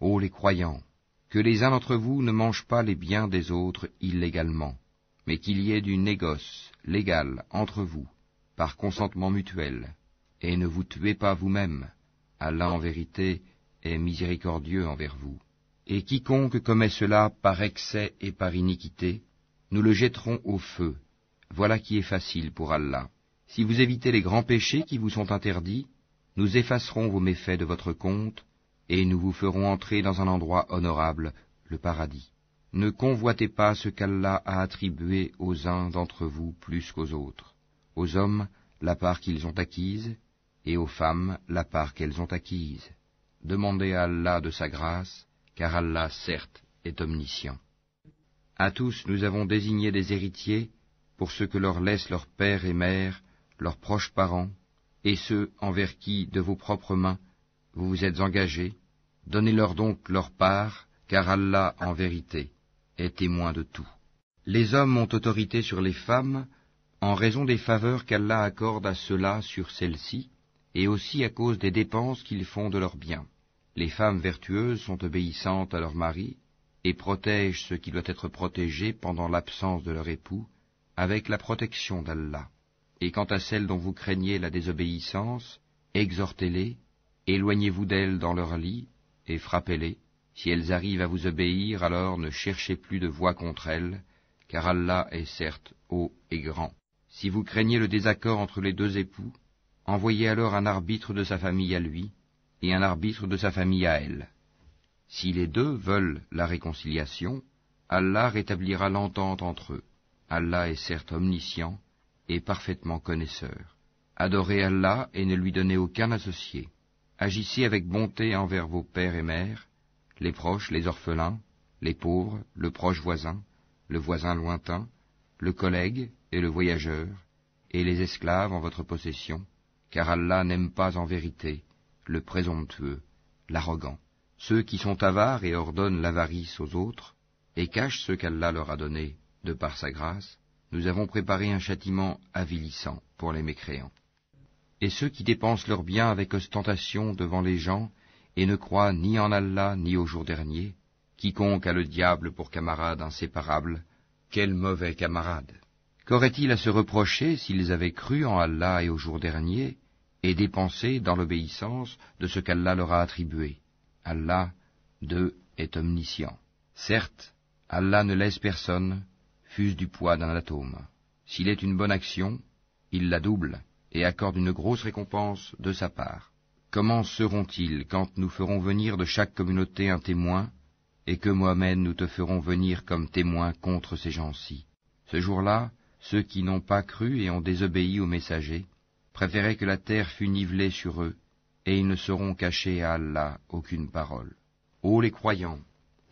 Ô les croyants, que les uns d'entre vous ne mangent pas les biens des autres illégalement, mais qu'il y ait du négoce légal entre vous, par consentement mutuel, et ne vous tuez pas vous-même. Allah en vérité est miséricordieux envers vous. Et quiconque commet cela par excès et par iniquité, nous le jetterons au feu. Voilà qui est facile pour Allah. Si vous évitez les grands péchés qui vous sont interdits, nous effacerons vos méfaits de votre compte, et nous vous ferons entrer dans un endroit honorable, le paradis. Ne convoitez pas ce qu'Allah a attribué aux uns d'entre vous plus qu'aux autres. Aux hommes, la part qu'ils ont acquise, et aux femmes, la part qu'elles ont acquise. Demandez à Allah de sa grâce, car Allah, certes, est omniscient. À tous nous avons désigné des héritiers pour ce que leur laissent leurs pères et mères, leurs proches parents, et ceux envers qui, de vos propres mains, vous vous êtes engagés. Donnez-leur donc leur part, car Allah, en vérité, est témoin de tout. Les hommes ont autorité sur les femmes en raison des faveurs qu'Allah accorde à ceux-là sur celles-ci, et aussi à cause des dépenses qu'ils font de leurs biens. Les femmes vertueuses sont obéissantes à leurs maris, et protègent ce qui doit être protégé pendant l'absence de leur époux, avec la protection d'Allah. Et quant à celles dont vous craignez la désobéissance, exhortez-les, éloignez-vous d'elles dans leur lit, et frappez-les. Si elles arrivent à vous obéir, alors ne cherchez plus de voie contre elles, car Allah est certes haut et grand. Si vous craignez le désaccord entre les deux époux, envoyez alors un arbitre de sa famille à lui, et un arbitre de sa famille à elle. Si les deux veulent la réconciliation, Allah rétablira l'entente entre eux. Allah est certes omniscient et parfaitement connaisseur. Adorez Allah et ne lui donnez aucun associé. Agissez avec bonté envers vos pères et mères, les proches, les orphelins, les pauvres, le proche voisin, le voisin lointain, le collègue et le voyageur, et les esclaves en votre possession, car Allah n'aime pas en vérité le présomptueux, l'arrogant, ceux qui sont avares et ordonnent l'avarice aux autres, et cachent ce qu'Allah leur a donné, de par sa grâce. Nous avons préparé un châtiment avilissant pour les mécréants. Et ceux qui dépensent leurs biens avec ostentation devant les gens, et ne croient ni en Allah ni au jour dernier, quiconque a le diable pour camarade inséparable, quel mauvais camarade! Qu'auraient-ils à se reprocher s'ils avaient cru en Allah et au jour dernier, et dépensé dans l'obéissance de ce qu'Allah leur a attribué? Allah, d'eux, est omniscient. Certes, Allah ne laisse personne, fût-ce du poids d'un atome. S'il est une bonne action, il la double, et accorde une grosse récompense de sa part. Comment seront-ils quand nous ferons venir de chaque communauté un témoin, et que Mohammed nous te ferons venir comme témoin contre ces gens-ci? Ce jour-là, ceux qui n'ont pas cru et ont désobéi aux messagers préféraient que la terre fût nivelée sur eux, et ils ne sauront cacher à Allah aucune parole. Ô les croyants,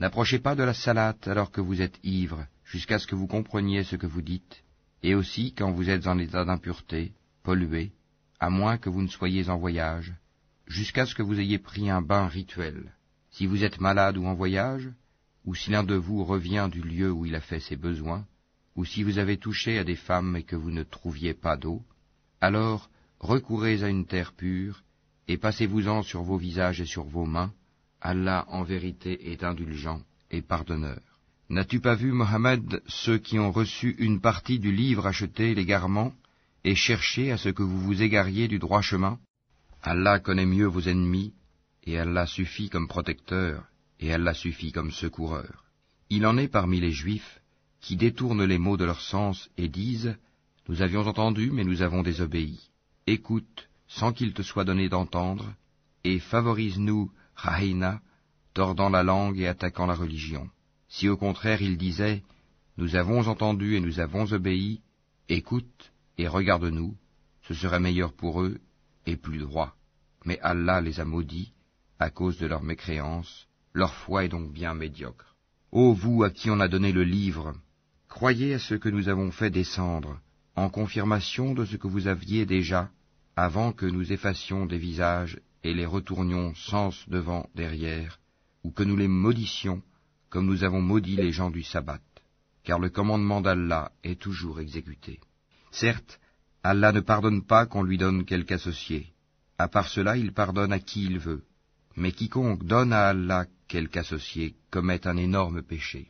n'approchez pas de la salate alors que vous êtes ivres, jusqu'à ce que vous compreniez ce que vous dites, et aussi quand vous êtes en état d'impureté, pollué, à moins que vous ne soyez en voyage, jusqu'à ce que vous ayez pris un bain rituel. Si vous êtes malade ou en voyage, ou si l'un de vous revient du lieu où il a fait ses besoins, ou si vous avez touché à des femmes et que vous ne trouviez pas d'eau, alors recourez à une terre pure, et passez-vous-en sur vos visages et sur vos mains. Allah en vérité est indulgent et pardonneur. N'as-tu pas vu, Mohammed, ceux qui ont reçu une partie du livre acheter l'égarement, et chercher à ce que vous vous égariez du droit chemin? Allah connaît mieux vos ennemis, et Allah suffit comme protecteur, et Allah suffit comme secoureur. Il en est parmi les Juifs qui détournent les mots de leur sens et disent « Nous avions entendu, mais nous avons désobéi. Écoute, sans qu'il te soit donné d'entendre, et favorise-nous, Rahina, tordant la langue et attaquant la religion. Si au contraire ils disaient « Nous avons entendu et nous avons obéi, écoute et regarde-nous », ce serait meilleur pour eux et plus droit. Mais Allah les a maudits à cause de leur mécréance, leur foi est donc bien médiocre. Ô vous à qui on a donné le livre, croyez à ce que nous avons fait descendre, en confirmation de ce que vous aviez déjà, avant que nous effacions des visages et les retournions sens devant, derrière, ou que nous les maudissions, comme nous avons maudit les gens du sabbat, car le commandement d'Allah est toujours exécuté. Certes, Allah ne pardonne pas qu'on lui donne quelque associé. À part cela, il pardonne à qui il veut. Mais quiconque donne à Allah quelque associé, commettent un énorme péché.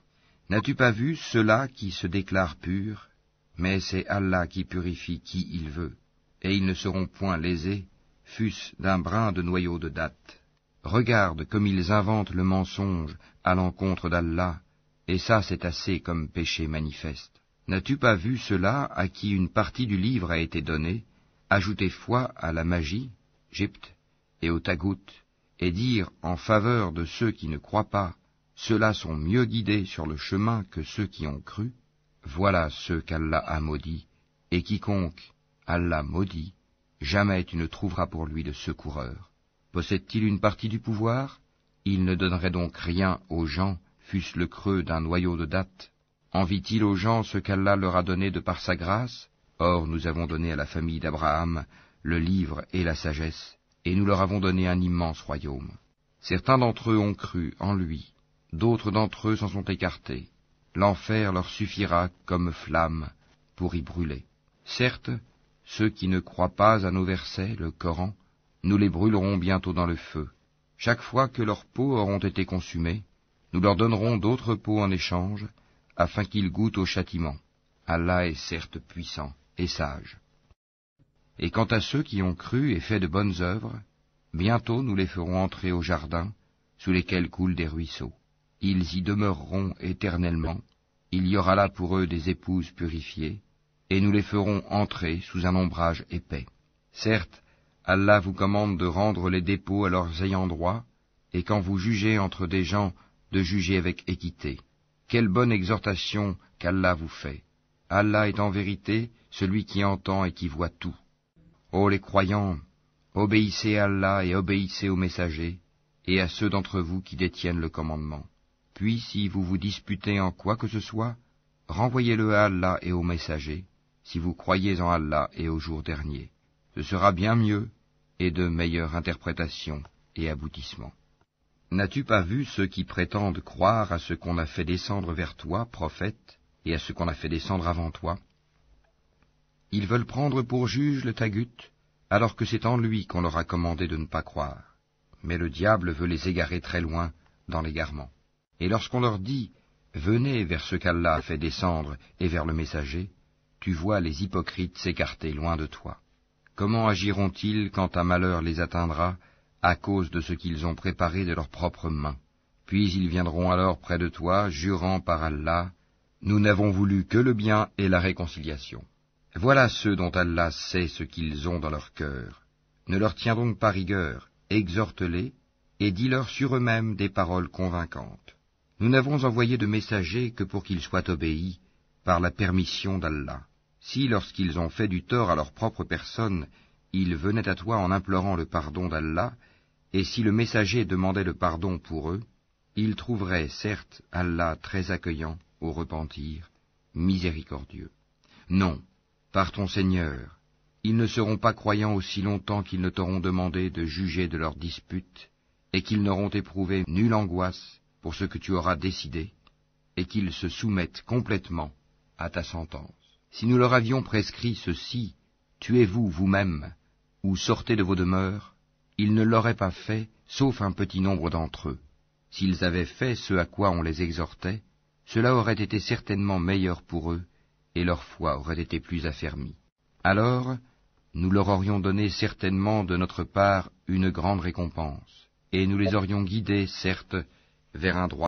N'as-tu pas vu ceux-là qui se déclarent purs? Mais c'est Allah qui purifie qui il veut, et ils ne seront point lésés, fût-ce d'un brin de noyau de date. Regarde comme ils inventent le mensonge à l'encontre d'Allah, et ça c'est assez comme péché manifeste. N'as-tu pas vu ceux-là à qui une partie du livre a été donnée, ajouter foi à la magie, Gypte, et au tagout, et dire en faveur de ceux qui ne croient pas, ceux-là sont mieux guidés sur le chemin que ceux qui ont cru? Voilà ceux qu'Allah a maudits, et quiconque Allah maudit, jamais tu ne trouveras pour lui de secoureur. Possède-t-il une partie du pouvoir? Il ne donnerait donc rien aux gens, fût-ce le creux d'un noyau de date. Envie-t-il aux gens ce qu'Allah leur a donné de par sa grâce? Or nous avons donné à la famille d'Abraham le livre et la sagesse, et nous leur avons donné un immense royaume. Certains d'entre eux ont cru en lui, d'autres d'entre eux s'en sont écartés. L'enfer leur suffira comme flamme pour y brûler. Certes, ceux qui ne croient pas à nos versets, le Coran, nous les brûlerons bientôt dans le feu. Chaque fois que leurs peaux auront été consumées, nous leur donnerons d'autres peaux en échange, afin qu'ils goûtent au châtiment. Allah est certes puissant et sage. Et quant à ceux qui ont cru et fait de bonnes œuvres, bientôt nous les ferons entrer au jardin, sous lesquels coulent des ruisseaux. Ils y demeureront éternellement, il y aura là pour eux des épouses purifiées, et nous les ferons entrer sous un ombrage épais. Certes, Allah vous commande de rendre les dépôts à leurs ayants droit, et quand vous jugez entre des gens, de juger avec équité. Quelle bonne exhortation qu'Allah vous fait. Allah est en vérité celui qui entend et qui voit tout. Ô les croyants, obéissez à Allah et obéissez aux messagers, et à ceux d'entre vous qui détiennent le commandement. Puis, si vous vous disputez en quoi que ce soit, renvoyez-le à Allah et aux messagers, si vous croyez en Allah et au jour dernier. Ce sera bien mieux, et de meilleure interprétation et aboutissement. N'as-tu pas vu ceux qui prétendent croire à ce qu'on a fait descendre vers toi, prophète, et à ce qu'on a fait descendre avant toi? Ils veulent prendre pour juge le tagut, alors que c'est en lui qu'on leur a commandé de ne pas croire. Mais le diable veut les égarer très loin dans l'égarement. Et lorsqu'on leur dit « Venez vers ce qu'Allah a fait descendre et vers le messager », tu vois les hypocrites s'écarter loin de toi. Comment agiront-ils quand un malheur les atteindra à cause de ce qu'ils ont préparé de leurs propres mains? Puis ils viendront alors près de toi, jurant par Allah, « Nous n'avons voulu que le bien et la réconciliation. » Voilà ceux dont Allah sait ce qu'ils ont dans leur cœur. Ne leur tiens donc pas rigueur, exhorte-les, et dis-leur sur eux-mêmes des paroles convaincantes. Nous n'avons envoyé de messagers que pour qu'ils soient obéis par la permission d'Allah. Si, lorsqu'ils ont fait du tort à leur propre personne, ils venaient à toi en implorant le pardon d'Allah, et si le messager demandait le pardon pour eux, ils trouveraient, certes, Allah très accueillant au repentir, miséricordieux. Non, par ton Seigneur, ils ne seront pas croyants aussi longtemps qu'ils ne t'auront demandé de juger de leurs disputes, et qu'ils n'auront éprouvé nulle angoisse pour ce que tu auras décidé, et qu'ils se soumettent complètement à ta sentence. Si nous leur avions prescrit ceci, tuez-vous vous-même, ou sortez de vos demeures, ils ne l'auraient pas fait, sauf un petit nombre d'entre eux. S'ils avaient fait ce à quoi on les exhortait, cela aurait été certainement meilleur pour eux, et leur foi aurait été plus affermie. Alors, nous leur aurions donné certainement de notre part une grande récompense, et nous les aurions guidés, certes, vers un droit